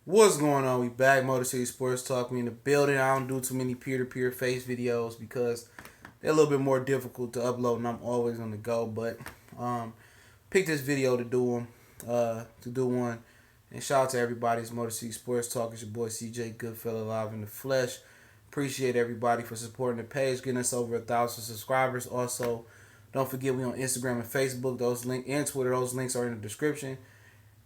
What's going on? We back, Motor City Sports Talk. We in the building. I don't do too many peer-to-peer face videos because they're a little bit more difficult to upload, and I'm always on the go. But pick this video to do them, to do one. And shout out to everybody. It's Motor City Sports Talk. It's your boy CJ Goodfella live in the flesh. Appreciate everybody for supporting the page, getting us over 1,000 subscribers. Also, don't forget we on Instagram and Facebook. Those link and Twitter. Those links are in the description.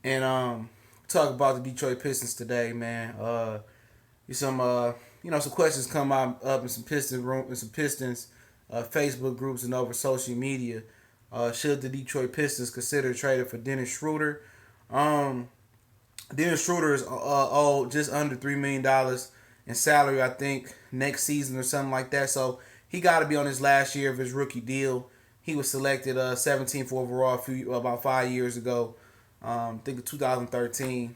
And talk about the Detroit Pistons today, man. Some some questions come up in some Pistons Facebook groups and over social media. Should the Detroit Pistons consider trading for Dennis Schroeder? Um, Dennis Schroeder is owed just under $3 million in salary, I think, next season or something like that. So he got to be on his last year of his rookie deal. He was selected 17th overall about 5 years ago. I think in 2013.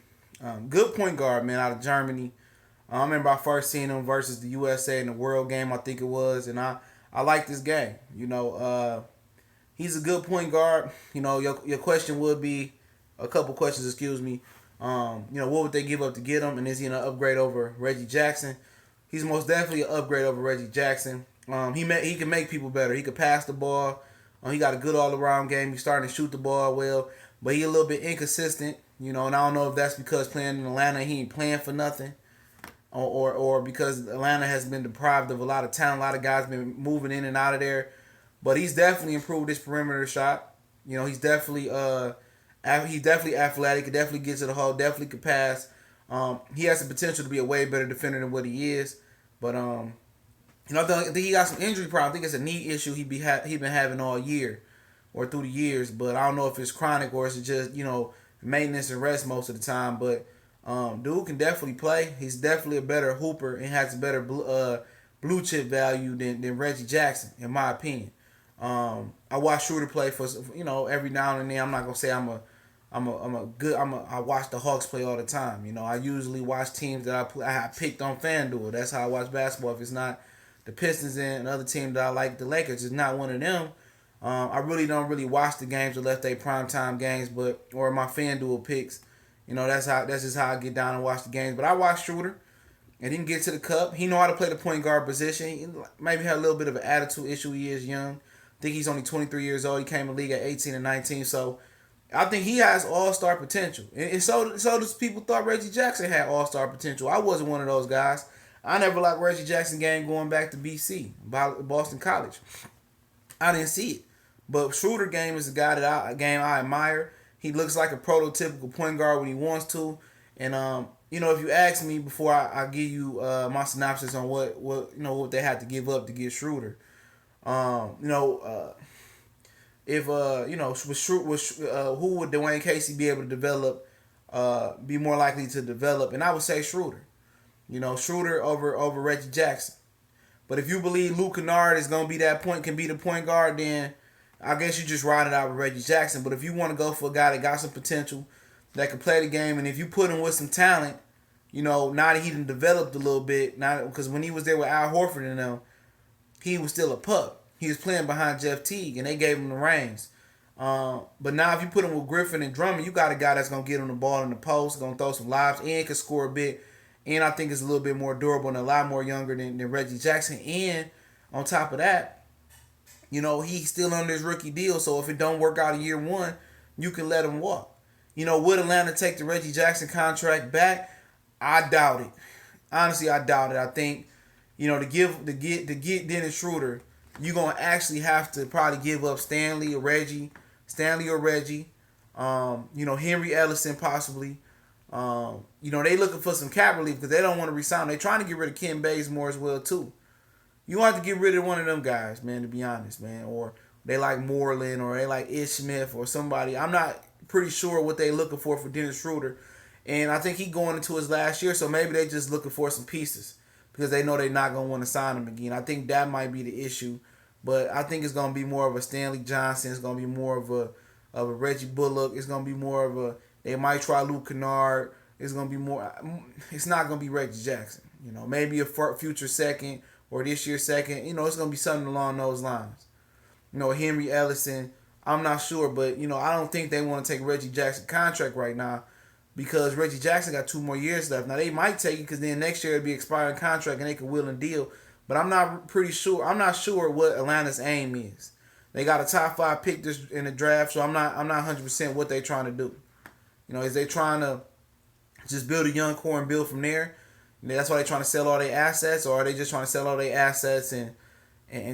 Good point guard, man, out of Germany. I remember I first seen him versus the USA in the World Game, I think it was, and I like this game. He's a good point guard. Your question would be a couple questions, excuse me. What would they give up to get him, and is he an upgrade over Reggie Jackson? He's most definitely an upgrade over Reggie Jackson. He can make people better. He could pass the ball. He got a good all around game. He's starting to shoot the ball well, but he a little bit inconsistent. And I don't know if that's because playing in Atlanta he ain't playing for nothing, or because Atlanta has been deprived of a lot of talent. A lot of guys been moving in and out of there, but he's definitely improved his perimeter shot. He's definitely athletic. He definitely gets to the hole. Definitely could pass. He has the potential to be a way better defender than what he is, but I think he got some injury problem. I think it's a knee issue he been having all year or through the years, but I don't know if it's chronic or is it just maintenance and rest most of the time. But dude can definitely play. He's definitely a better hooper and has a better blue chip value than Reggie Jackson, in my opinion. I watch Schroeder play for every now and then. I'm not gonna say I watch the Hawks play all the time. I usually watch teams that I picked on FanDuel. That's how I watch basketball. If it's not the Pistons and another team that I like, the Lakers, is not one of them. I really don't really watch the games unless they primetime games, or my FanDuel picks. That's just how I get down and watch the games. But I watch Schroeder, and he can get to the cup. He know how to play the point guard position. He maybe had a little bit of an attitude issue. He is young. I think he's only 23 years old. He came in the league at 18 and 19. So I think he has all-star potential. And so does people thought Reggie Jackson had all-star potential. I wasn't one of those guys. I never liked Reggie Jackson game going back to BC, Boston College. I didn't see it. But Schroeder game is a guy I admire. He looks like a prototypical point guard when he wants to. And if you ask me before I give you my synopsis on what they had to give up to get Schroeder, if who would Dwayne Casey be able to develop, be more likely to develop, and I would say Schroeder. Schroeder over Reggie Jackson. But if you believe Luke Kennard is gonna be can be the point guard, then I guess you just ride it out with Reggie Jackson. But if you want to go for a guy that got some potential, that can play the game, and if you put him with some talent, now that he done developed a little bit, now because when he was there with Al Horford and them, he was still a pup. He was playing behind Jeff Teague, and they gave him the reins. But now if you put him with Griffin and Drummond, you got a guy that's gonna get him the ball in the post, gonna throw some lobs, and can score a bit. And I think it's a little bit more durable and a lot more younger than Reggie Jackson. And on top of that, he's still under his rookie deal. So if it don't work out in year one, you can let him walk. Would Atlanta take the Reggie Jackson contract back? I doubt it. Honestly, I doubt it. I think, to get Dennis Schroeder, you're gonna actually have to probably give up Stanley or Reggie. Henry Ellison possibly. They looking for some cap relief because they don't want to resign. They trying to get rid of Ken Bazemore as well too. You want to get rid of one of them guys, man. To be honest, man, or they like Moreland or they like Ish Smith or somebody. I'm not pretty sure what they looking for Dennis Schroeder, and I think he going into his last year, so maybe they just looking for some pieces because they know they're not gonna want to sign him again. I think that might be the issue, but I think it's gonna be more of a Stanley Johnson. It's gonna be more of a Reggie Bullock. It's gonna be more of a they might try Luke Kennard. It's gonna be more. It's not gonna be Reggie Jackson. Maybe a future second or this year's second. It's gonna be something along those lines. Henry Ellison. I'm not sure, but I don't think they want to take Reggie Jackson contract right now. because Reggie Jackson got 2 more years left. Now they might take it because then next year it'll be expiring contract and they can will and deal. But I'm not pretty sure. I'm not sure what Atlanta's aim is. They got a top 5 pick this in the draft, so I'm not 100% what they trying to do. Is they trying to just build a young core and build from there? That's why they trying to sell all their assets, or are they just trying to sell all their assets and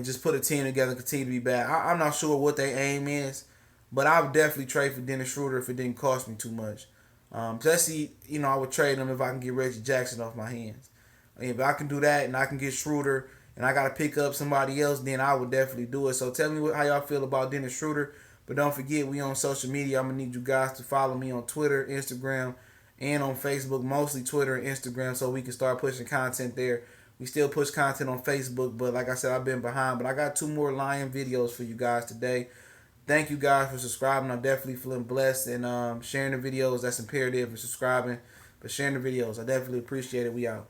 just put a team together and continue to be bad? I'm not sure what their aim is, but I would definitely trade for Dennis Schröder if it didn't cost me too much. Especially, I would trade him if I can get Reggie Jackson off my hands. If I can do that and I can get Schröder and I got to pick up somebody else, then I would definitely do it. So tell me how y'all feel about Dennis Schröder. But don't forget, we on social media. I'm going to need you guys to follow me on Twitter, Instagram, and on Facebook, mostly Twitter and Instagram, so we can start pushing content there. We still push content on Facebook, but like I said, I've been behind. But I got 2 more Lion videos for you guys today. Thank you guys for subscribing. I'm definitely feeling blessed, and sharing the videos, that's imperative, and subscribing. But sharing the videos, I definitely appreciate it. We out.